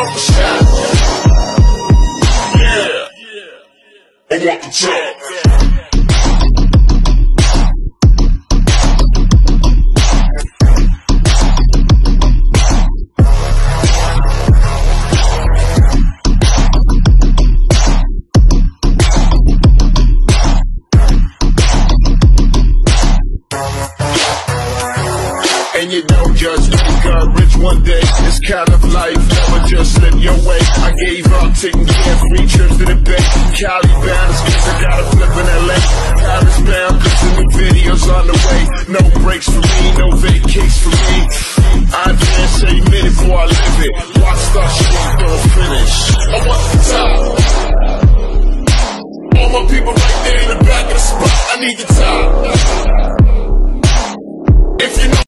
want the shot. Yeah, I want the top. And you don't just wake up rich one day. This kind of life never just slip your way. I gave up taking carefree trips to the bay. Cali bound, excuse I gotta flip in LA. Paris bound, cause the new videos on the way. No breaks for me, no vacation.